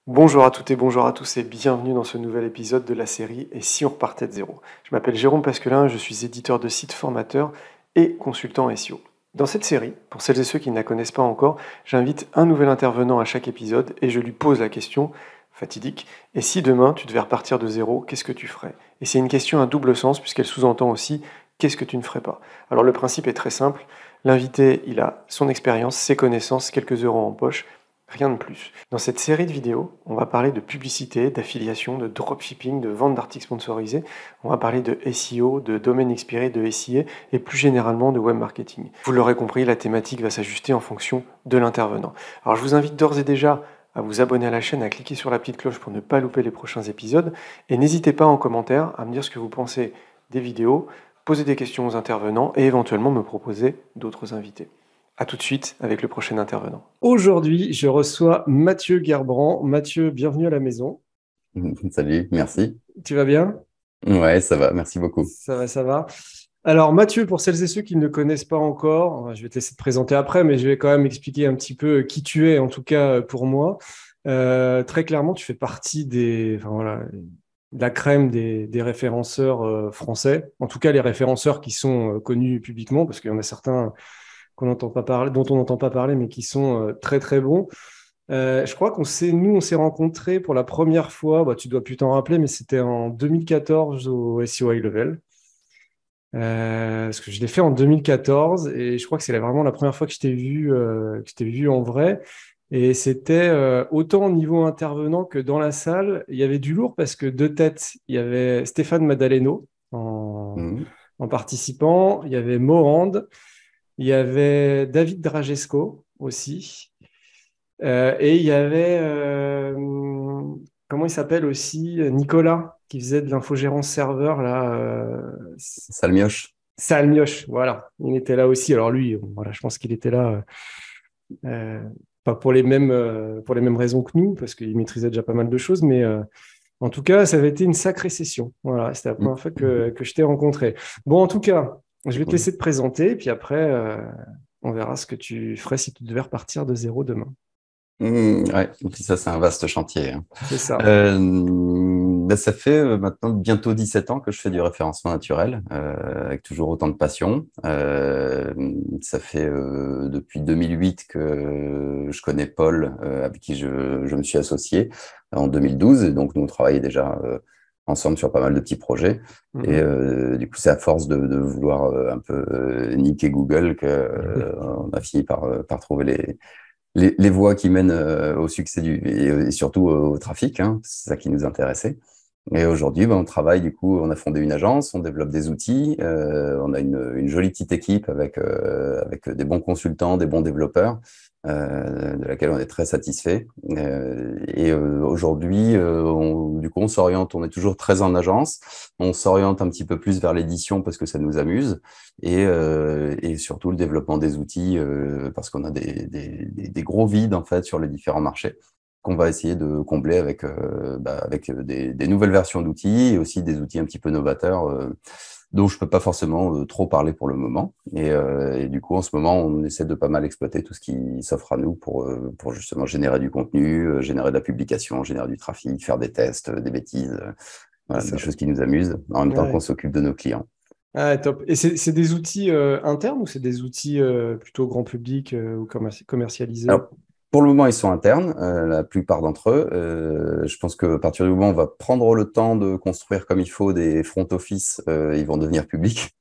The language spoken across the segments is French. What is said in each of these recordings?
Bonjour à toutes et bonjour à tous et bienvenue dans ce nouvel épisode de la série Et si on repartait de zéro? Je m'appelle Jérôme Pasquelin, je suis éditeur de sites formateur et consultant SEO. Dans cette série, pour celles et ceux qui ne la connaissent pas encore, j'invite un nouvel intervenant à chaque épisode et je lui pose la question fatidique: et si demain tu devais repartir de zéro, qu'est-ce que tu ferais? Et c'est une question à double sens puisqu'elle sous-entend aussi qu'est-ce que tu ne ferais pas? Alors le principe est très simple, l'invité il a son expérience, ses connaissances, quelques euros en poche. Rien de plus. Dans cette série de vidéos, on va parler de publicité, d'affiliation, de dropshipping, de vente d'articles sponsorisés. On va parler de SEO, de domaine expiré, de SIA et plus généralement de web marketing. Vous l'aurez compris, la thématique va s'ajuster en fonction de l'intervenant. Alors je vous invite d'ores et déjà à vous abonner à la chaîne, à cliquer sur la petite cloche pour ne pas louper les prochains épisodes. Et n'hésitez pas en commentaire à me dire ce que vous pensez des vidéos, poser des questions aux intervenants et éventuellement me proposer d'autres invités. A tout de suite avec le prochain intervenant. Aujourd'hui, je reçois Mathieu Gerbrand. Mathieu, bienvenue à la maison. Salut, merci. Tu vas bien? Ouais, ça va, merci beaucoup. Ça va, ça va. Alors Mathieu, pour celles et ceux qui ne le connaissent pas encore, je vais te laisser te présenter après, mais je vais quand même expliquer un petit peu qui tu es, en tout cas pour moi. Très clairement, tu fais partie enfin, voilà, de la crème des référenceurs français, en tout cas les référenceurs qui sont connus publiquement, parce qu'il y en a certains qu'on n'entend pas parler, dont on n'entend pas parler, mais qui sont très très bons. Je crois nous, on s'est rencontrés pour la première fois, bah, tu dois plus t'en rappeler, mais c'était en 2014 au SEO High Level. Parce que je l'ai fait en 2014 et je crois que c'est vraiment la première fois que je t'ai vu en vrai. Et c'était autant au niveau intervenant que dans la salle, il y avait du lourd parce que de tête, il y avait Stéphane Madaleno Mhm. en participant, il y avait Morand, il y avait David Dragesco aussi. Et il y avait, comment il s'appelle aussi, Nicolas, qui faisait de l'infogérance serveur, là, Salmioche. Salmioche, voilà, il était là aussi. Alors lui, voilà, je pense qu'il était là, euh, pas pour les mêmes raisons que nous, parce qu'il maîtrisait déjà pas mal de choses, mais en tout cas, ça avait été une sacrée session. Voilà, c'était la première fois que je t'ai rencontré. Bon, en tout cas, je C'est vais te cool. laisser te présenter, et puis après, on verra ce que tu ferais si tu devais repartir de zéro demain. Ouais, et puis ça, c'est un vaste chantier, hein. C'est ça. Euh, Ça fait maintenant bientôt 17 ans que je fais du référencement naturel, avec toujours autant de passion. Ça fait depuis 2008 que je connais Paul, avec qui je me suis associé en 2012. Et donc, nous, on travaillait déjà ensemble sur pas mal de petits projets. Et Mhm. du coup, c'est à force de vouloir un peu niquer Google que on a fini par trouver les voies qui mènent au succès et surtout au trafic, hein, c'est ça qui nous intéressait. Et aujourd'hui, ben, on travaille, du coup, on a fondé une agence, on développe des outils, on a une jolie petite équipe avec des bons consultants, des bons développeurs, de laquelle on est très satisfait. Aujourd'hui, du coup, on s'oriente, on est toujours très en agence, on s'oriente un petit peu plus vers l'édition parce que ça nous amuse, et surtout le développement des outils, parce qu'on a des gros vides, en fait, sur les différents marchés qu'on va essayer de combler avec des nouvelles versions d'outils et aussi des outils un petit peu novateurs dont je peux pas forcément trop parler pour le moment. Et du coup, en ce moment, on essaie de pas mal exploiter tout ce qui s'offre à nous pour justement générer du contenu, générer de la publication, générer du trafic, faire des tests, des bêtises, C'est voilà, des ça. choses qui nous amusent, en même temps qu'on Ouais. s'occupe de nos clients. Ah, top. Et c'est des outils internes ou c'est des outils plutôt grand public ou commercialisés? Alors, pour le moment, ils sont internes, la plupart d'entre eux. Je pense qu'à partir du moment où on va prendre le temps de construire comme il faut des front office, ils vont devenir publics.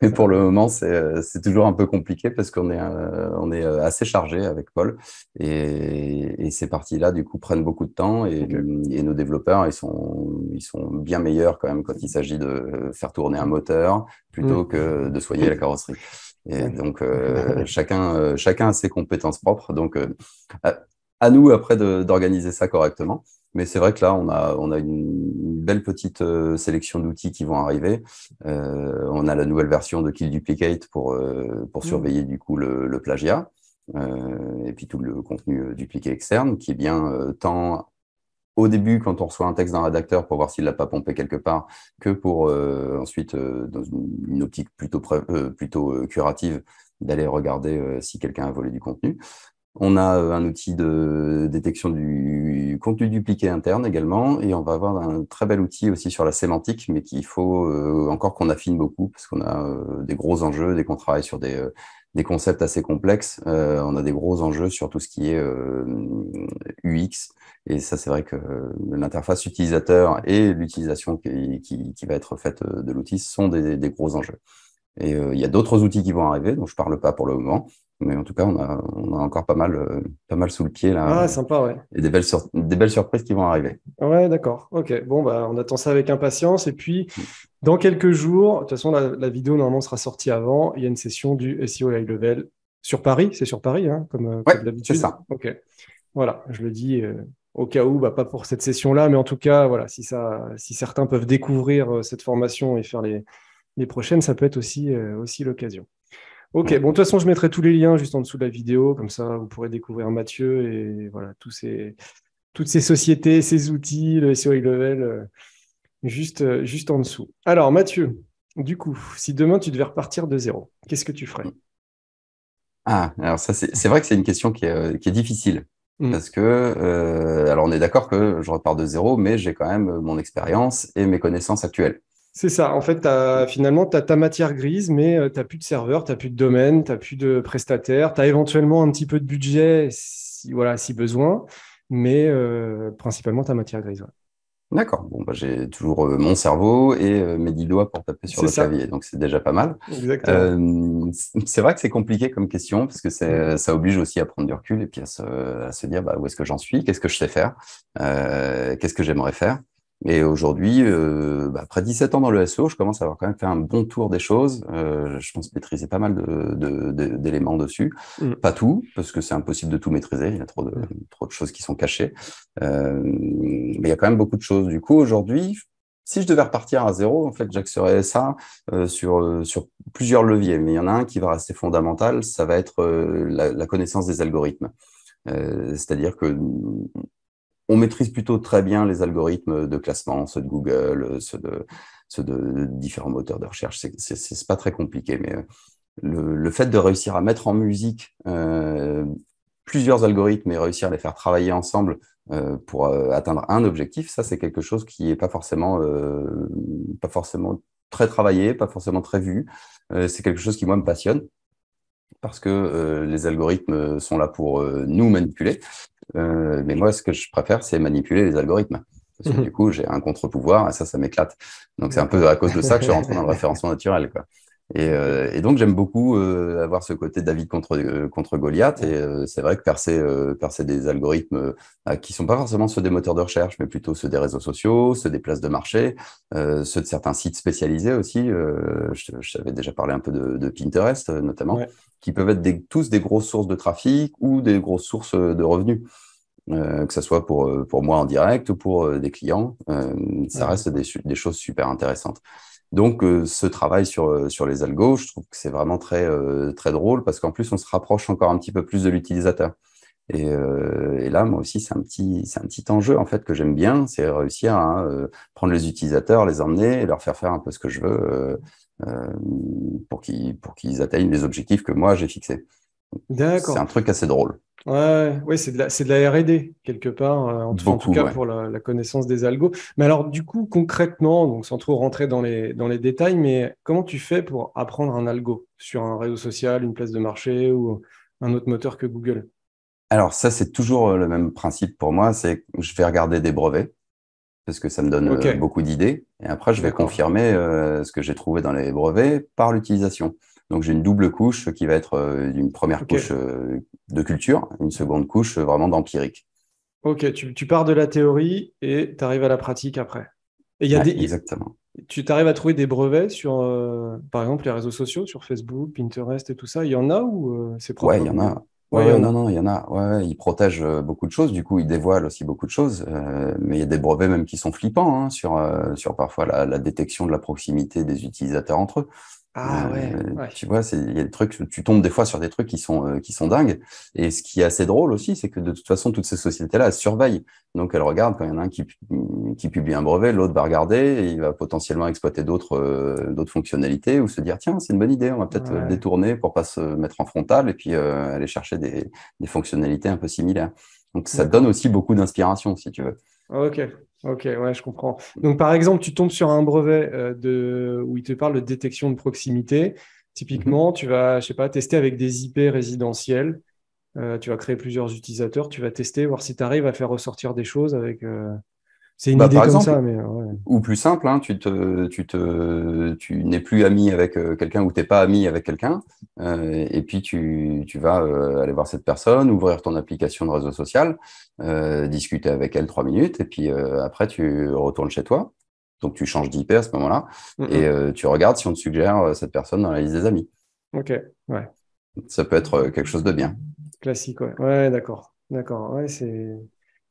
Mais Ça pour le roule. moment, c'est toujours un peu compliqué parce on est assez chargé avec Paul. Et ces parties-là, du coup, prennent beaucoup de temps. Ok. Et nos développeurs, ils sont bien meilleurs quand même quand il s'agit de faire tourner un moteur plutôt Hmm. que de soigner la carrosserie. Et Ouais. donc, chacun a ses compétences propres. Donc, à, à nous après d'organiser ça correctement. Mais c'est vrai que là, on a une belle petite sélection d'outils qui vont arriver. On a la nouvelle version de Kill Duplicate pour Hmm. surveiller du coup le plagiat, et puis tout le contenu dupliqué externe, qui est bien tant au début quand on reçoit un texte d'un rédacteur pour voir s'il l'a pas pompé quelque part, que pour ensuite, dans une optique plutôt curative, d'aller regarder si quelqu'un a volé du contenu. On a un outil de détection du contenu dupliqué interne également, et on va avoir un très bel outil aussi sur la sémantique, mais qu'il faut encore qu'on affine beaucoup, parce qu'on a des gros enjeux, dès qu'on travaille sur des concepts assez complexes, on a des gros enjeux sur tout ce qui est UX, et ça c'est vrai que l'interface utilisateur et l'utilisation qui va être faite de l'outil sont des gros enjeux. Et il y a d'autres outils qui vont arriver, dont je ne parle pas pour le moment. Mais en tout cas, on a encore pas mal sous le pied là, Ah, sympa, ouais. et des belles surprises qui vont arriver. Ouais, d'accord. Ok. Bon, bah, on attend ça avec impatience. Et puis, dans quelques jours, de toute façon, la vidéo normalement sera sortie avant. Il y a une session du SEO High Level sur Paris. C'est sur Paris, hein, Ouais, comme c'est d'habitude. ça. Ok. Voilà. Je le dis au cas où, bah, pas pour cette session-là, mais en tout cas, voilà, si certains peuvent découvrir cette formation et faire les prochaines, ça peut être aussi l'occasion. Ok. Ouais. Bon, de toute façon, je mettrai tous les liens juste en dessous de la vidéo. Comme ça, vous pourrez découvrir Mathieu et voilà, toutes ces sociétés, ces outils, le SEO High Level. Juste en dessous. Alors, Mathieu, du coup, si demain tu devais repartir de zéro, qu'est-ce que tu ferais? Ah, alors ça, c'est vrai que c'est une question qui est difficile. Hmm. Parce que, alors on est d'accord que je repars de zéro, mais j'ai quand même mon expérience et mes connaissances actuelles. C'est ça. En fait, finalement, tu as ta matière grise, mais tu n'as plus de serveur, tu n'as plus de domaine, tu n'as plus de prestataire. Tu as éventuellement un petit peu de budget voilà, si besoin, mais principalement ta matière grise. Ouais. D'accord. Bon, bah, j'ai toujours mon cerveau et mes 10 doigts pour taper sur C'est le ça, clavier, donc c'est déjà pas mal. exactement. C'est vrai que c'est compliqué comme question parce que Hmm. ça oblige aussi à prendre du recul et puis à se dire bah, où est-ce que j'en suis, qu'est-ce que je sais faire, qu'est-ce que j'aimerais faire. Et aujourd'hui, bah, après 17 ans dans le SEO, je commence à avoir quand même fait un bon tour des choses. Je pense maîtriser pas mal d'éléments dessus. Hmm. Pas tout, parce que c'est impossible de tout maîtriser. Il y a trop de choses qui sont cachées. Mais il y a quand même beaucoup de choses. Du coup, aujourd'hui, si je devais repartir à zéro, en fait, j'axerais ça sur plusieurs leviers. Mais il y en a un qui va rester fondamental, ça va être la connaissance des algorithmes. C'est-à-dire que on maîtrise plutôt très bien les algorithmes de classement, ceux de Google, ceux de différents moteurs de recherche. C'est pas très compliqué, mais le fait de réussir à mettre en musique plusieurs algorithmes et réussir à les faire travailler ensemble pour atteindre un objectif, ça c'est quelque chose qui est pas forcément très travaillé, pas forcément très vu. C'est quelque chose qui moi me passionne parce que les algorithmes sont là pour nous manipuler. Mais moi, ce que je préfère, c'est manipuler les algorithmes. Parce que du coup, j'ai un contre-pouvoir et ça m'éclate. Donc, c'est un peu D'accord. à cause de ça que je suis rentré dans le référencement naturel, quoi. Ok. Et donc, j'aime beaucoup avoir ce côté David contre Goliath. Et Ouais. c'est vrai que percer des algorithmes qui sont pas forcément ceux des moteurs de recherche, mais plutôt ceux des réseaux sociaux, ceux des places de marché, ceux de certains sites spécialisés aussi. Je t'avais déjà parlé un peu de Pinterest, notamment, Ouais. qui peuvent être tous des grosses sources de trafic ou des grosses sources de revenus. Que ce soit pour moi en direct ou pour des clients, ça Ouais, reste d'accord. des choses super intéressantes. Donc, ce travail sur les algos, je trouve que c'est vraiment très drôle parce qu'en plus, on se rapproche encore un petit peu plus de l'utilisateur. Et là, moi aussi, c'est un petit enjeu en fait que j'aime bien, c'est réussir à prendre les utilisateurs, les emmener et leur faire faire un peu ce que je veux euh, pour qu'ils atteignent les objectifs que moi j'ai fixés. C'est D'accord. un truc assez drôle. Ouais, ouais, c'est de la R&D quelque part, en tout Beaucoup, cas ouais. pour la connaissance des algos. Mais alors, du coup, concrètement, donc sans trop rentrer dans les détails, mais comment tu fais pour apprendre un algo sur un réseau social, une place de marché ou un autre moteur que Google? Alors ça, c'est toujours le même principe pour moi, c'est que je vais regarder des brevets, parce que ça me donne Ok, beaucoup d'idées, et après, je vais d'accord. confirmer ce que j'ai trouvé dans les brevets par l'utilisation. Donc j'ai une double couche qui va être une première Ok, couche de culture, une seconde couche vraiment d'empirique. ok. Tu pars de la théorie et tu arrives à la pratique après. Et il y a Ouais, des, exactement. tu t'arrives à trouver des brevets sur, par exemple, les réseaux sociaux, sur Facebook, Pinterest et tout ça. Il y en a ou c'est propre Ouais, à il y en Google? a. Ouais, Ouais, il y ouais, en non, a. non, il y en a. Ouais, ouais, ils protègent beaucoup de choses. Du coup, ils dévoilent aussi beaucoup de choses. Mais il y a des brevets même qui sont flippants hein, sur parfois la détection de la proximité des utilisateurs entre eux. Ah ouais, ouais. Tu vois, il y a des trucs, tu tombes des fois sur des trucs qui sont dingues. Et ce qui est assez drôle aussi, c'est que de toute façon, toutes ces sociétés-là, elles surveillent. Donc, elles regardent quand il y en a un qui publie un brevet, l'autre va regarder et il va potentiellement exploiter d'autres fonctionnalités ou se dire, tiens, c'est une bonne idée, on va peut-être le Ouais, détourner pour pas se mettre en frontal et puis aller chercher des fonctionnalités un peu similaires. Donc, ça donne d'accord. aussi beaucoup d'inspiration, si tu veux. Ok, ok, ouais, je comprends. Donc, par exemple, tu tombes sur un brevet où il te parle de détection de proximité. Mhm. Typiquement, tu vas, je sais pas, tester avec des IP résidentiels. Tu vas créer plusieurs utilisateurs. Tu vas tester, voir si tu arrives à faire ressortir des choses avec. C'est une Bah, idée par comme exemple, ça, mais ouais. ou plus simple, hein, tu n'es plus ami avec quelqu'un ou t'es pas ami avec quelqu'un, et puis tu vas aller voir cette personne, ouvrir ton application de réseau social, discuter avec elle 3 minutes, et puis après tu retournes chez toi. Donc tu changes d'IP à ce moment-là, et Mhm. tu regardes si on te suggère cette personne dans la liste des amis. Ok, ouais. Ça peut être quelque chose de bien. Classique, ouais. Ouais, d'accord. D'accord. Ouais, c'est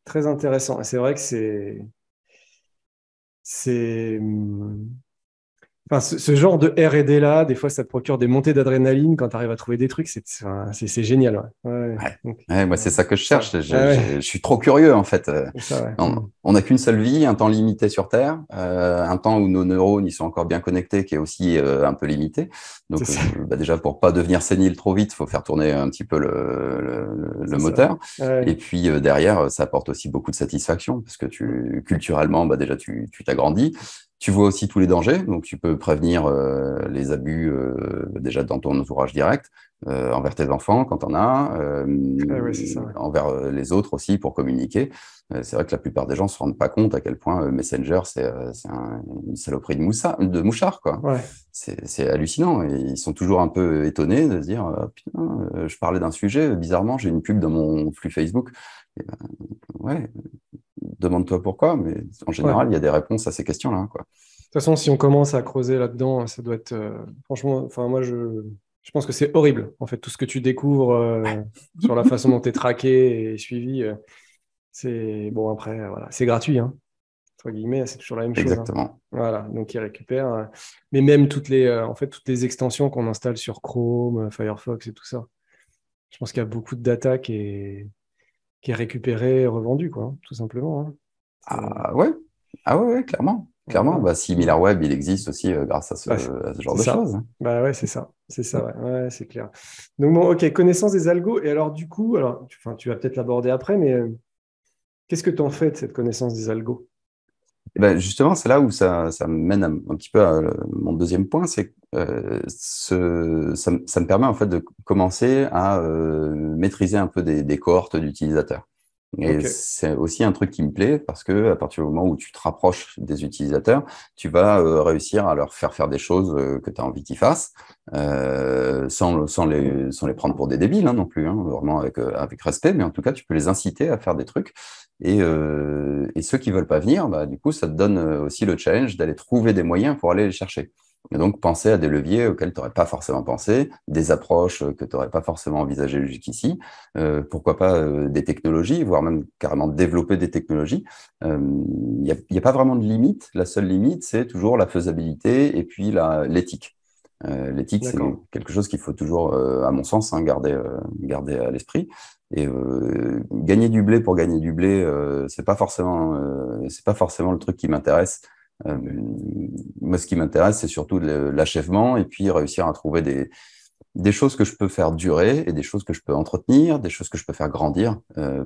très intéressant. Et c'est vrai que c'est, enfin, ce genre de R&D là, des fois, ça te procure des montées d'adrénaline quand tu arrives à trouver des trucs. C'est génial. Ouais. Ouais, Ouais. donc, Ouais, moi, ouais, c'est ça que je ça. cherche. Ah ouais, Je suis trop curieux, en fait. c'est ça, ouais. On on n'a qu'une seule vie, un temps limité sur Terre, un temps où nos neurones ils sont encore bien connectés, qui est aussi un peu limité. C'est Donc, ça. bah, déjà, pour pas devenir sénile trop vite, il faut faire tourner un petit peu le C'est ça. moteur. Et Ouais. puis, derrière, ça apporte aussi beaucoup de satisfaction, parce que culturellement, bah, déjà, tu t'agrandis. Tu vois aussi tous les dangers, donc tu peux prévenir les abus déjà dans ton entourage direct envers tes enfants quand on a, Ouais, c'est ça. Ouais. envers les autres aussi pour communiquer. C'est vrai que la plupart des gens se rendent pas compte à quel point Messenger une saloperie de mouchard quoi. Ouais. C'est hallucinant et ils sont toujours un peu étonnés de se dire putain, je parlais d'un sujet, bizarrement j'ai une pub dans mon flux Facebook. Et ben, ouais, demande-toi pourquoi, mais en Ouais. général il y a des réponses à ces questions-là quoi. De toute façon, si on commence à creuser là-dedans, ça doit être franchement, enfin moi je pense que c'est horrible en fait tout ce que tu découvres sur la façon dont tu es traqué et suivi. C'est bon après voilà, c'est gratuit hein, entre guillemets, c'est toujours la même chose hein. Exactement. Voilà, donc ils récupèrent mais même toutes les extensions qu'on installe sur Chrome, Firefox et tout ça. Je pense qu'il y a beaucoup de data qui est récapérée et revendue quoi, hein, tout simplement hein. C'est Ah ouais, ouais, clairement. Clairement, voilà. bah, Mm. SimilarWeb, il existe aussi grâce Bah, à ce genre c'est de ça. choses, hein. Bah ouais, c'est ça. C'est ça, ouais. Ouais, c'est clair. Donc bon, ok, connaissance des algos. Et alors, du coup, alors, enfin, tu vas peut-être l'aborder après, mais qu'est-ce que tu en fais de cette connaissance des algos? Et ben, justement, c'est là où ça me mène un petit peu à mon deuxième point, c'est que ça me permet en fait de commencer à maîtriser un peu des cohortes d'utilisateurs. Et Ok, c'est aussi un truc qui me plaît parce que à partir du moment où tu te rapproches des utilisateurs, tu vas réussir à leur faire des choses que tu as envie qu'ils fassent, sans les prendre pour des débiles hein, non plus, hein, vraiment avec respect, mais en tout cas, tu peux les inciter à faire des trucs. Et ceux qui veulent pas venir, bah, du coup, ça te donne aussi le challenge d'aller trouver des moyens pour aller les chercher. Et donc, penser à des leviers auxquels tu n'aurais pas forcément pensé, des approches que tu n'aurais pas forcément envisagées jusqu'ici, pourquoi pas des technologies, voire même carrément développer des technologies. Il y a pas vraiment de limite. La seule limite, c'est toujours la faisabilité et puis l'éthique. L'éthique, c'est d'accord. quelque chose qu'il faut toujours, à mon sens, hein, garder à l'esprit. Et gagner du blé pour gagner du blé, c'est pas forcément le truc qui m'intéresse. Euh, Moi, ce qui m'intéresse, c'est surtout l'achèvement et puis réussir à trouver des choses que je peux faire durer et des choses que je peux entretenir, des choses que je peux faire grandir,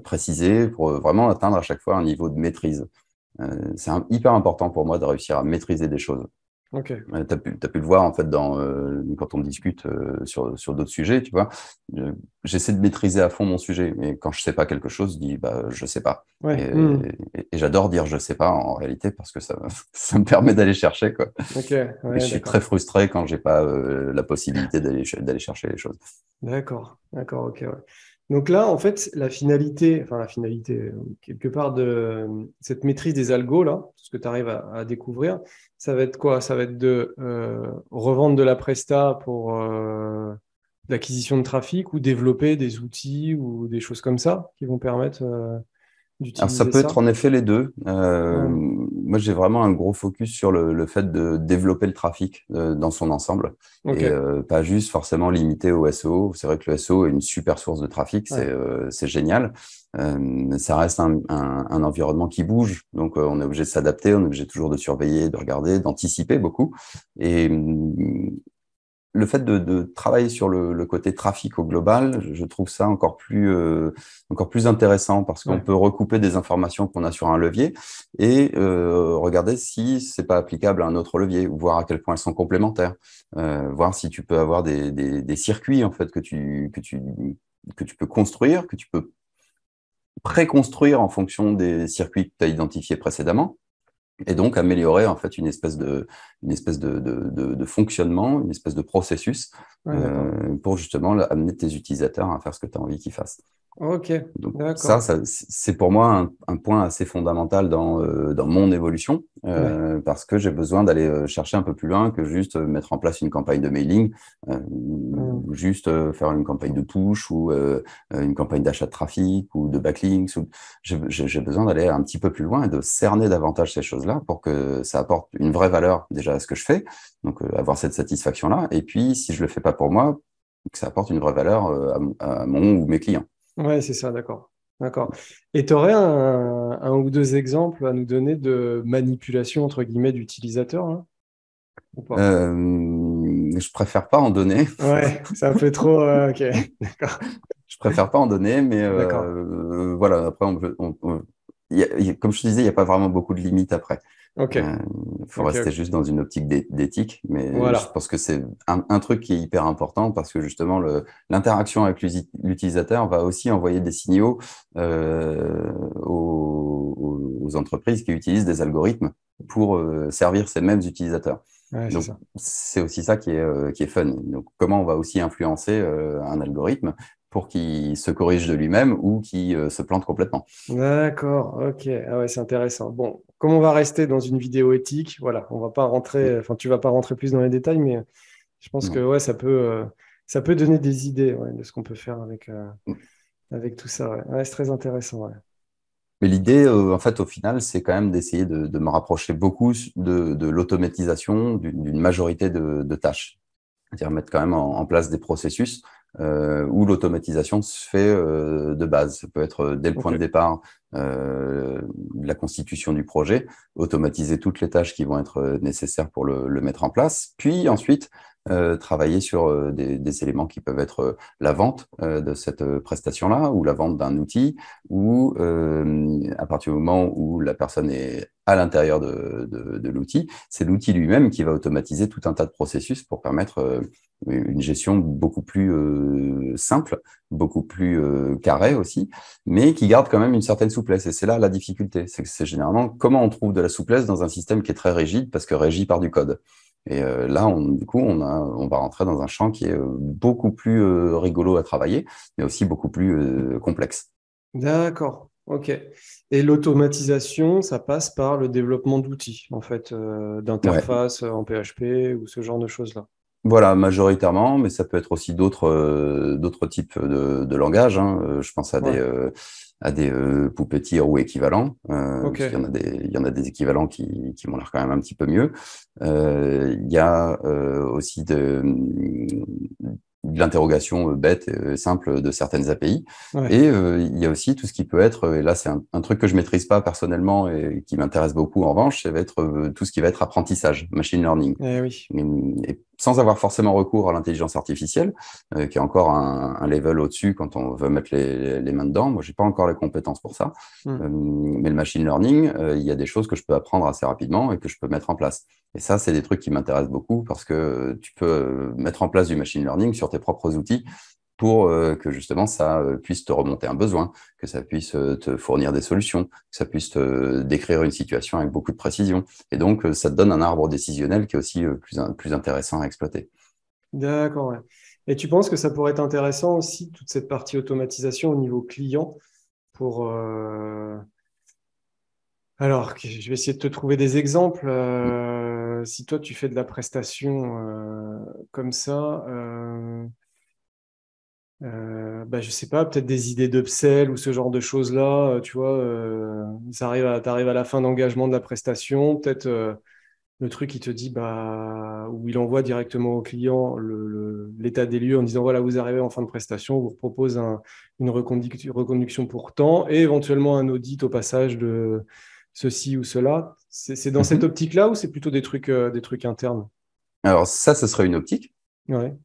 préciser pour vraiment atteindre à chaque fois un niveau de maîtrise. C'est hyper important pour moi de réussir à maîtriser des choses. Ok. T'as pu le voir en fait quand on discute sur d'autres sujets, tu vois. Euh, J'essaie de maîtriser à fond mon sujet, mais quand je sais pas quelque chose, je dis bah je sais pas. Ouais. Et, et j'adore dire je sais pas en réalité parce que ça, ça me permet d'aller chercher quoi. Ok. Et je Ouais, suis très d'accord. frustré quand j'ai pas la possibilité d'aller chercher les choses. D'accord. D'accord. Ok. Ouais. Donc là, en fait, la finalité, quelque part de cette maîtrise des algos, là, ce que tu arrives à découvrir, ça va être quoi? Ça va être de revendre de la presta pour l'acquisition de trafic ou développer des outils ou des choses comme ça qui vont permettre. Alors, ça d'utiliser peut être ça? en effet les deux. Ouais. Moi, j'ai vraiment un gros focus sur le fait de développer le trafic dans son ensemble Ok. et pas juste forcément limité au SEO. C'est vrai que le SEO est une super source de trafic, Ouais. c'est génial. Ça reste un environnement qui bouge, donc on est obligé de s'adapter, on est obligé toujours de surveiller, de regarder, d'anticiper beaucoup. Et le fait de travailler sur le côté trafic au global, je trouve ça encore plus intéressant parce qu'on Ouais. peut recouper des informations qu'on a sur un levier et regarder si c'est pas applicable à un autre levier, ou voir à quel point elles sont complémentaires, voir si tu peux avoir des circuits en fait que tu peux construire, que tu peux préconstruire en fonction des circuits que tu as identifiés précédemment et donc améliorer en fait une espèce de fonctionnement, une espèce de processus Ouais, d'accord. pour justement amener tes utilisateurs à faire ce que tu as envie qu'ils fassent. Ok, Donc d'accord. c'est pour moi un point assez fondamental dans mon évolution, Ouais. parce que j'ai besoin d'aller chercher un peu plus loin que juste mettre en place une campagne de mailing, Hmm. ou juste faire une campagne de push ou une campagne d'achat de trafic ou de backlinks. J'ai besoin d'aller un petit peu plus loin et de cerner davantage ces choses-là pour que ça apporte une vraie valeur déjà à ce que je fais, donc avoir cette satisfaction-là. Et puis, si je le fais pas pour moi, que ça apporte une vraie valeur à mon ou mes clients. Ouais, c'est ça, d'accord. D'accord. Et tu aurais un ou deux exemples à nous donner de manipulation, entre guillemets, d'utilisateurs, là, ou pas? Je préfère pas en donner. Ouais, c'est un peu trop. Ok, d'accord. Je préfère pas en donner, mais D'accord. voilà. Après, comme je te disais, il n'y a pas vraiment beaucoup de limites après. Ok, Il faut ok, rester ok. juste dans une optique d'éthique, mais je Voilà. pense que c'est un truc qui est hyper important parce que justement, l'interaction avec l'utilisateur va aussi envoyer des signaux aux entreprises qui utilisent des algorithmes pour servir ces mêmes utilisateurs. Ouais, c'est Donc, ça. c'est aussi ça qui est fun. Donc, comment on va aussi influencer un algorithme pour qu'il se corrige de lui-même ou qu'il se plante complètement. D'accord, ok. Ah ouais, c'est intéressant. Bon, comme on va rester dans une vidéo éthique, voilà, on va pas rentrer, enfin, tu vas pas rentrer plus dans les détails, mais je pense que Non. ouais, ça peut donner des idées ouais, de ce qu'on peut faire avec tout ça. Ouais, ouais, c'est très intéressant. Ouais. Mais l'idée, en fait, au final, c'est quand même d'essayer de me rapprocher beaucoup de l'automatisation d'une majorité de tâches. C'est-à-dire mettre quand même en place des processus où l'automatisation se fait de base. Ça peut être dès le point de Ok. départ de la constitution du projet, automatiser toutes les tâches qui vont être nécessaires pour le mettre en place, puis Ouais. ensuite travailler sur des éléments qui peuvent être la vente de cette prestation-là ou la vente d'un outil, ou à partir du moment où la personne est à l'intérieur de l'outil, c'est l'outil lui-même qui va automatiser tout un tas de processus pour permettre une gestion beaucoup plus simple, beaucoup plus carrée aussi, mais qui garde quand même une certaine souplesse. Et c'est là la difficulté. C'est que c'est généralement comment on trouve de la souplesse dans un système qui est très rigide parce que régi par du code. Et là, du coup, on va rentrer dans un champ qui est beaucoup plus rigolo à travailler, mais aussi beaucoup plus complexe. D'accord. Ok. Et l'automatisation, ça passe par le développement d'outils, en fait, Ouais, d'interfaces en PHP ou ce genre de choses-là. voilà, majoritairement, mais ça peut être aussi d'autres types de langages, hein. Je pense Ouais. à des Puppeteer ou équivalents, Ok. parce il y en a des équivalents qui m'ont l'air quand même un petit peu mieux. Il y a aussi de l'interrogation bête et simple de certaines API. Ouais. Et il y a aussi tout ce qui peut être, et là c'est un truc que je maîtrise pas personnellement et qui m'intéresse beaucoup en revanche, ça va être tout ce qui va être apprentissage, machine learning. Eh oui. Et sans avoir forcément recours à l'intelligence artificielle, qui est encore un level au-dessus quand on veut mettre les mains dedans. Moi, j'ai pas encore les compétences pour ça. Hmm. Mais le machine learning, il y a des choses que je peux apprendre assez rapidement et que je peux mettre en place. Et ça, c'est des trucs qui m'intéressent beaucoup parce que tu peux mettre en place du machine learning sur tes propres outils pour que justement ça puisse te remonter un besoin, que ça puisse te fournir des solutions, que ça puisse te décrire une situation avec beaucoup de précision. Et donc, ça te donne un arbre décisionnel qui est aussi plus intéressant à exploiter. D'accord, ouais. Et tu penses que ça pourrait être intéressant aussi, toute cette partie automatisation au niveau client, pour... Alors, je vais essayer de te trouver des exemples. Si toi, tu fais de la prestation comme ça, Je sais pas, peut-être des idées d'upsell ou ce genre de choses-là, tu vois, t'arrives à la fin d'engagement de la prestation, peut-être le truc, il te dit, où il envoie directement au client l'état des lieux en disant, voilà, vous arrivez en fin de prestation, on vous propose une reconduction pour temps et éventuellement un audit au passage de ceci ou cela. C'est dans cette Mhm. optique-là ou c'est plutôt des trucs internes? Alors ça, ce serait une optique. Ouais,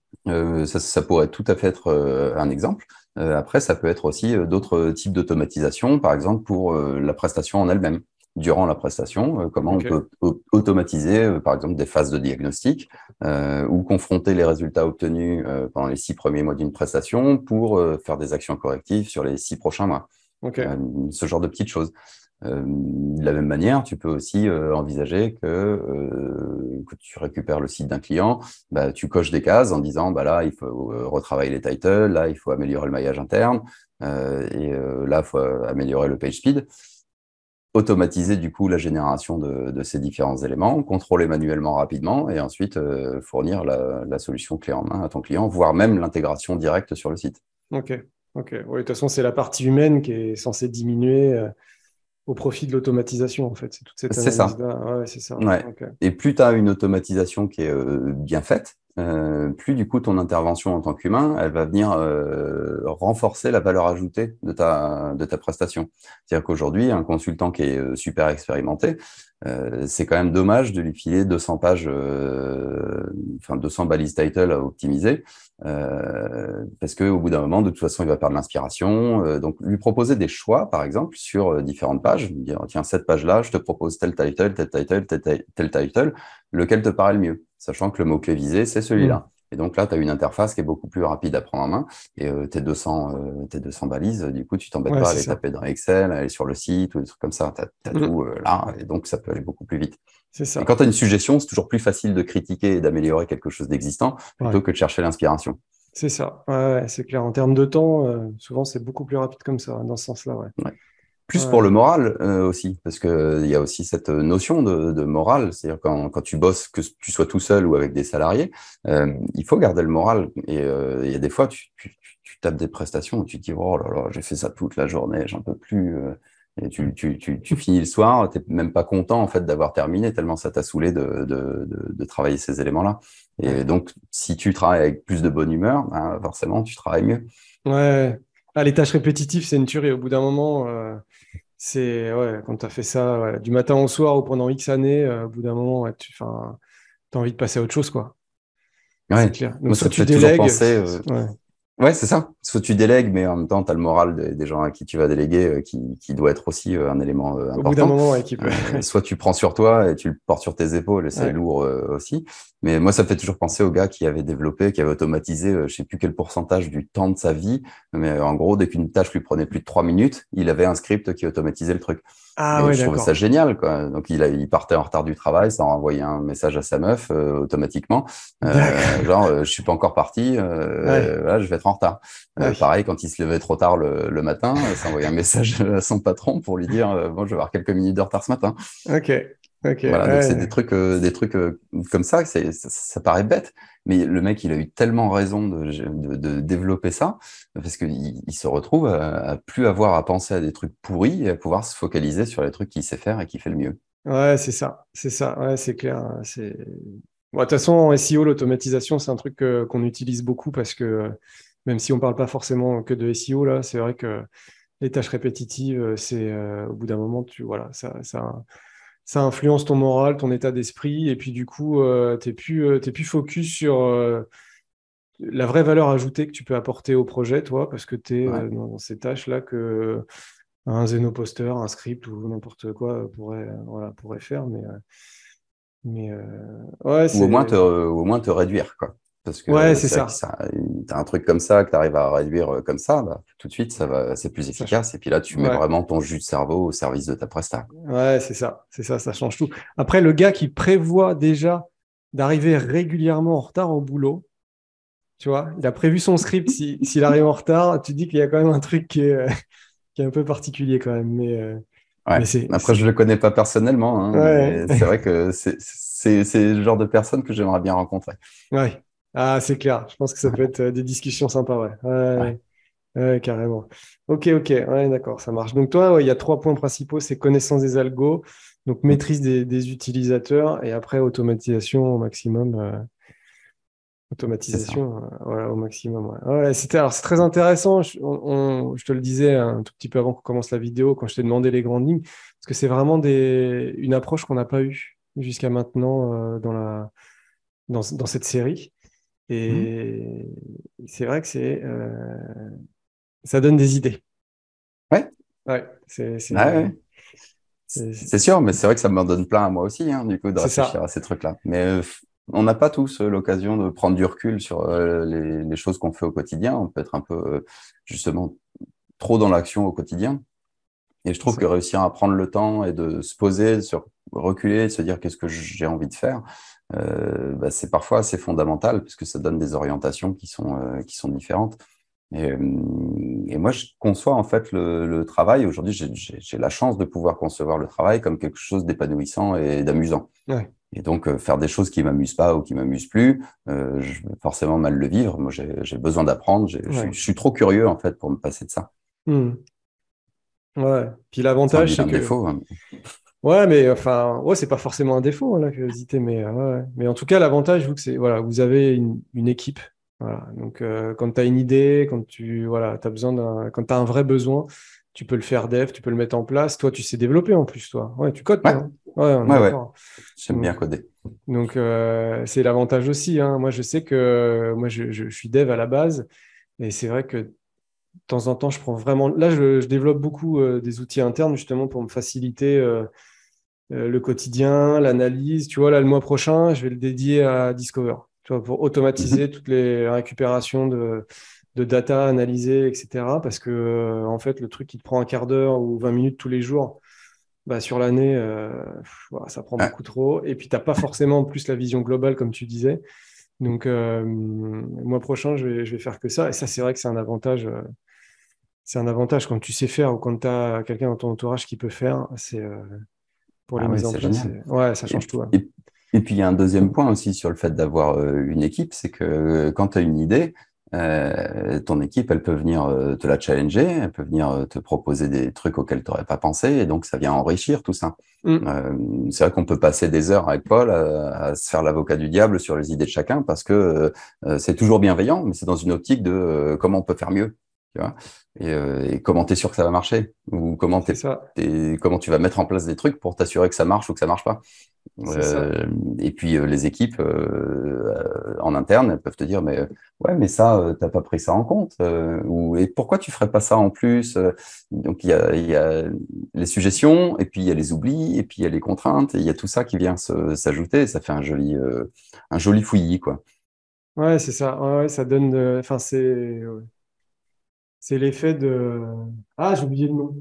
Ça pourrait tout à fait être un exemple. Après, ça peut être aussi d'autres types d'automatisation, par exemple pour la prestation en elle-même. Durant la prestation, comment on ok, peut automatiser, par exemple, des phases de diagnostic ou confronter les résultats obtenus pendant les 6 premiers mois d'une prestation pour faire des actions correctives sur les 6 prochains mois. ok, Ce genre de petites choses. De la même manière, tu peux aussi envisager que tu récupères le site d'un client, tu coches des cases en disant là, il faut retravailler les titles, là, il faut améliorer le maillage interne, là, il faut améliorer le page speed. Automatiser du coup la génération de ces différents éléments, contrôler manuellement rapidement et ensuite fournir la solution clé en main à ton client, voire même l'intégration directe sur le site. ok, ok. Ouais, de toute façon, c'est la partie humaine qui est censée diminuer au profit de l'automatisation, en fait. C'est toute cette C'est ça. analyse-là. Ouais, c'est ça. Ouais. Ok. Et plus tu as une automatisation qui est bien faite, plus du coup ton intervention en tant qu'humain, elle va venir renforcer la valeur ajoutée de ta prestation. C'est-à-dire qu'aujourd'hui, un consultant qui est super expérimenté, c'est quand même dommage de lui filer 200 pages, 200 balises title à optimiser, parce qu'au bout d'un moment, de toute façon, il va perdre l'inspiration. Donc, lui proposer des choix, par exemple, sur différentes pages, lui dire, tiens, cette page-là, je te propose tel title, tel title, tel title, lequel te paraît le mieux, sachant que le mot-clé visé, c'est Hmm. celui-là. Et donc là, tu as une interface qui est beaucoup plus rapide à prendre en main. Et tes 200 balises, du coup, tu t'embêtes Ouais, pas à c'est les ça. taper dans Excel, à aller sur le site ou des trucs comme ça. Tu as Hmm. tout là, et donc ça peut aller beaucoup plus vite. C'est Et quand ça. tu as une suggestion, c'est toujours plus facile de critiquer et d'améliorer quelque chose d'existant Ouais, plutôt que de chercher l'inspiration. c'est ça. Ouais, ouais, c'est clair. En termes de temps, souvent, c'est beaucoup plus rapide comme ça, dans ce sens-là. Ouais. Ouais. Plus pour Ouais. le moral aussi, parce que il y a aussi cette notion de morale, c'est-à-dire quand tu bosses, que tu sois tout seul ou avec des salariés, il faut garder le moral. Et il y a des fois, tu tapes des prestations où tu te dis, oh là là, j'ai fait ça toute la journée, j'en peux plus. Et tu finis le soir, tu n'es même pas content en fait d'avoir terminé, tellement ça t'a saoulé de travailler ces éléments-là. Et Ouais. donc, si tu travailles avec plus de bonne humeur, ben, forcément, tu travailles mieux. Ouais. Ah, les tâches répétitives, c'est une tuerie. Au bout d'un moment, c'est ouais, quand tu as fait ça ouais, du matin au soir ou pendant X années, au bout d'un moment, ouais, tu as envie de passer à autre chose, quoi. C'est Ouais, clair. Donc, moi, soit ça me tu fait toujours délègues. penser. Ouais. Ouais, c'est ça. Soit tu délègues, mais en même temps, tu as le moral des gens à qui tu vas déléguer qui doit être aussi un élément Au bout d'un important. moment, ouais, qui peut. Soit tu prends sur toi et tu le portes sur tes épaules et c'est Ouais. lourd aussi. Mais moi, ça me fait toujours penser au gars qui avait développé, qui avait automatisé, je sais plus quel pourcentage du temps de sa vie. Mais en gros, dès qu'une tâche lui prenait plus de 3 minutes, il avait un script qui automatisait le truc. Ah Et ouais, je trouvais ça d'accord. génial, quoi. Donc, il partait en retard du travail, ça envoyait un message à sa meuf automatiquement. D'accord. Je suis pas encore parti, Ouais. voilà, je vais être en retard. Ouais. Pareil, quand il se levait trop tard le matin, ça envoyait un message à son patron pour lui dire bon, je vais avoir quelques minutes de retard ce matin. Ok. Ok. Voilà, donc c'est Ouais. des trucs comme ça, ça paraît bête, mais le mec, il a eu tellement raison de développer ça, parce qu'il se retrouve à plus avoir à penser à des trucs pourris et à pouvoir se focaliser sur les trucs qu'il sait faire et qu'il fait le mieux. Ouais, c'est ça. C'est ça. Ouais, c'est clair. C'est... Bon, de toute façon, en SEO, l'automatisation, c'est un truc qu'on utilise beaucoup parce que même si on parle pas forcément que de SEO, là, c'est vrai que les tâches répétitives, c'est au bout d'un moment, voilà, ça influence ton moral, ton état d'esprit, et puis du coup, t'es plus focus sur la vraie valeur ajoutée que tu peux apporter au projet, toi, parce que tu es Ouais. dans ces tâches-là que un Zenoposter, un script ou n'importe quoi pourrait faire. Ouais, Ou au moins te réduire, quoi. Parce ouais, que c'est c'est vrai que ça. ça, t'as un truc comme ça que tu arrives à réduire comme ça, tout de suite, c'est plus Ça, ch- efficace. Et puis là, tu mets ouais, vraiment ton jus de cerveau au service de ta presta. ouais, c'est ça. C'est ça, ça change tout. Après, le gars qui prévoit déjà d'arriver régulièrement en retard au boulot, tu vois, il a prévu son script. S'il arrive en retard, tu dis qu'il y a quand même un truc qui est un peu particulier quand même. Mais Ouais. Après, je le connais pas personnellement, hein, ouais, mais c'est vrai que c'est le genre de personne que j'aimerais bien rencontrer. ouais. Ah, c'est clair. Je pense que ça peut être des discussions sympas, ouais. Ouais. Ouais, ouais, carrément. Ok, ok. Ouais, d'accord, ça marche. Donc toi, ouais, il y a trois points principaux, c'est connaissance des algos, donc Mm, maîtrise des utilisateurs et après automatisation au maximum. c'est ça. Voilà, au maximum. Ouais. Ouais, alors, c'est très intéressant. Je te le disais un tout petit peu avant qu'on commence la vidéo, quand je t'ai demandé les grandes lignes, parce que c'est vraiment une approche qu'on n'a pas eue jusqu'à maintenant dans cette série. Mm. Et c'est vrai que ça donne des idées. Ouais, Ouais, ouais, ouais. C'est sûr, mais c'est vrai que ça m'en donne plein à moi aussi, hein, du coup, de c'est réfléchir ça. à ces trucs-là. Mais on n'a pas tous l'occasion de prendre du recul sur les choses qu'on fait au quotidien. On peut être un peu, justement, trop dans l'action au quotidien. Et je C'est trouve que ça. réussir à prendre le temps et de se poser, sur reculer, de se dire qu'est-ce que j'ai envie de faire, bah, c'est parfois assez fondamental parce que ça donne des orientations qui sont différentes. Et moi, je conçois en fait le travail. Aujourd'hui, j'ai la chance de pouvoir concevoir le travail comme quelque chose d'épanouissant et d'amusant. Ouais. Et donc, faire des choses qui m'amusent pas ou qui m'amusent plus, je vais forcément mal le vivre. Moi, j'ai besoin d'apprendre. Ouais. Je suis trop curieux en fait pour me passer de ça. Hmm. Ouais. Puis C'est un l'avantage, c'est vilain que. défaut, hein. Ouais, mais enfin, ouais, c'est pas forcément un défaut, hein, la curiosité, mais, ouais, ouais. Mais en tout cas, l'avantage, vous, que c'est, voilà, vous avez une équipe. Voilà. Donc, quand tu as une idée, voilà, t'as besoin quand tu as un vrai besoin, tu peux le faire dev, tu peux le mettre en place. Toi, tu sais développer en plus, toi. Ouais, tu codes, Ouais, toi, hein. Ouais, on est ouais, ouais. d'accord. J'aime bien Donc, coder. c'est l'avantage aussi, hein. Moi, je sais que moi, je suis dev à la base, et c'est vrai que de temps en temps, je prends vraiment. Là, je développe beaucoup des outils internes justement pour me faciliter le quotidien, l'analyse. Tu vois, là, le mois prochain, je vais le dédier à Discover, tu vois, pour Mhm. automatiser toutes les récupérations de data analysées, etc. Parce que, en fait, le truc qui te prend un quart d'heure ou 20 minutes tous les jours, bah, sur l'année, voilà, ça prend Ouais. beaucoup trop. Et puis, tu n'as pas forcément en plus la vision globale, comme tu disais. Donc, le mois prochain, je vais faire que ça. Et ça, c'est vrai que c'est un avantage. C'est un avantage quand tu sais faire ou quand tu as quelqu'un dans ton entourage qui peut faire. Pour les Ah ouais, mises en c'est place. génial. Ouais, ça Et change tout, puis, hein. et puis, il y a un deuxième point aussi sur le fait d'avoir une équipe, c'est que quand tu as une idée, ton équipe, elle peut venir te la challenger, elle peut venir te proposer des trucs auxquels tu n'aurais pas pensé, et donc ça vient enrichir tout ça. Mm. C'est vrai qu'on peut passer des heures avec Paul à se faire l'avocat du diable sur les idées de chacun parce que c'est toujours bienveillant, mais c'est dans une optique de comment on peut faire mieux, tu vois, et comment tu es sûr que ça va marcher, ou C'est ça, comment tu vas mettre en place des trucs pour t'assurer que ça marche ou que ça marche pas. c'est ça. Et puis les équipes en interne, elles peuvent te dire, mais ouais, mais ça, t'as pas pris ça en compte, ou et pourquoi tu ferais pas ça en plus? Donc il y a les suggestions, et puis il y a les oublis, et puis il y a les contraintes, et il y a tout ça qui vient s'ajouter, et ça fait un joli fouillis, quoi. Ouais, c'est ça. Ouais, ouais, ça donne. Enfin, ouais. C'est l'effet de. Ah, j'ai oublié le nom.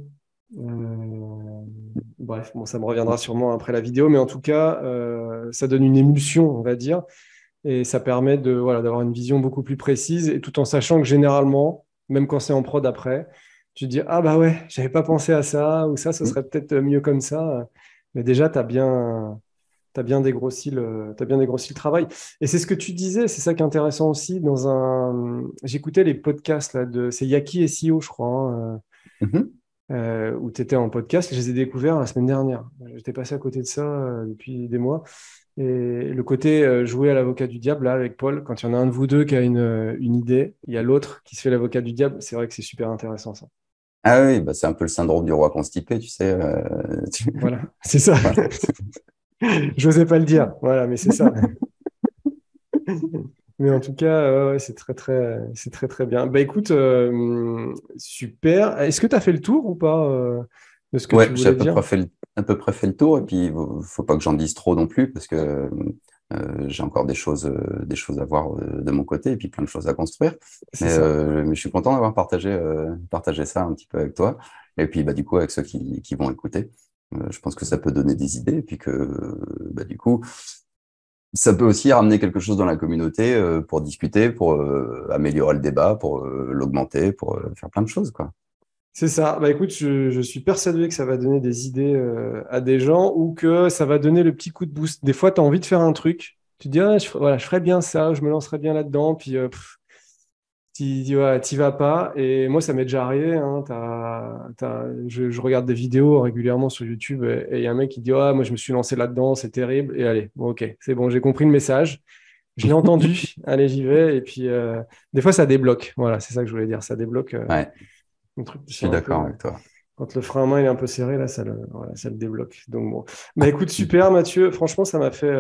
Bref, bon, ça me reviendra sûrement après la vidéo, mais en tout cas, ça donne une émulsion, on va dire, et ça permet voilà, d'avoir une vision beaucoup plus précise, et tout en sachant que généralement, même quand c'est en prod après, tu te dis, ah bah ouais, j'avais pas pensé à ça, ou ça, ce Mm. serait peut-être mieux comme ça. Mais déjà, t'as bien dégrossi le travail. Et c'est ce que tu disais, c'est ça qui est intéressant aussi. J'écoutais les podcasts là, c'est Yaki et SEO, je crois, hein, Mhm. où tu étais en podcast. Je les ai découverts la semaine dernière. J'étais passé à côté de ça depuis des mois. Et le côté jouer à l'avocat du diable, là, avec Paul, quand il y en a un de vous deux qui a une idée, il y a l'autre qui se fait l'avocat du diable. C'est vrai que c'est super intéressant, ça. Ah oui, bah, c'est un peu le syndrome du roi constipé, tu sais. Voilà, c'est ça. Voilà. J'osais pas le dire. Voilà, mais c'est ça. Mais en tout cas, ouais, c'est très, très bien. Bah écoute, super. Est-ce que tu as fait le tour ou pas de ce que Ouais, tu j'ai voulais dire? à peu près fait le tour, et puis faut pas que j'en dise trop non plus parce que j'ai encore des choses à voir de mon côté, et puis plein de choses à construire. C'est ça. Mais je suis content d'avoir partagé ça un petit peu avec toi, et puis bah du coup avec ceux qui vont écouter. Je pense que ça peut donner des idées, et puis que bah du coup ça peut aussi ramener quelque chose dans la communauté pour discuter, pour améliorer le débat, pour l'augmenter, pour faire plein de choses, quoi. C'est ça. Bah écoute, je suis persuadé que ça va donner des idées à des gens ou que ça va donner le petit coup de boost. Des fois, tu as envie de faire un truc. tu te dis, ah, voilà, je ferais bien ça, je me lancerais bien là-dedans, puis t'y vas pas. Et moi, ça m'est déjà arrivé. Hein, je regarde des vidéos régulièrement sur YouTube et il y a un mec qui dit, ah, moi, je me suis lancé là-dedans, c'est terrible. Et allez, bon, ok, c'est bon, j'ai compris le message. Je l'ai entendu, allez, j'y vais. Et puis, des fois, ça débloque. Voilà, c'est ça que je voulais dire. Ça débloque Ouais, un truc qui je soit suis un d'accord peu. avec toi. Quand le frein à main il est un peu serré, là, voilà, ça le débloque. Donc, bon. Bah, écoute, super, Mathieu. Franchement, ça m'a fait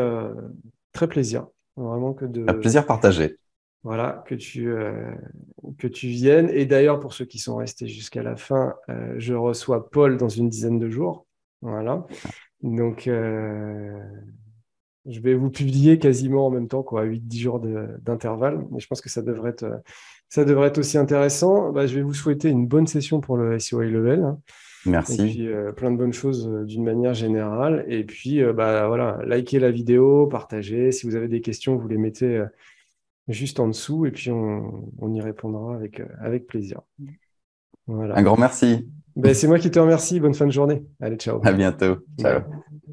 très plaisir. Vraiment Un plaisir partagé. voilà, que tu viennes. Et d'ailleurs, pour ceux qui sont restés jusqu'à la fin, je reçois Paul dans une dizaine de jours. Voilà. Donc, je vais vous publier quasiment en même temps, quoi, à 8-10 jours d'intervalle. Mais je pense que ça devrait être aussi intéressant. Bah, je vais vous souhaiter une bonne session pour le SEO High Level, hein. Et Merci. puis, plein de bonnes choses d'une manière générale. Et puis, bah, voilà, likez la vidéo, partagez. Si vous avez des questions, vous les mettez juste en dessous et puis on y répondra avec plaisir. Un Voilà. grand merci. Ben, c'est moi qui te remercie. Bonne fin de journée. Allez, ciao. À bientôt. Ciao. Bye.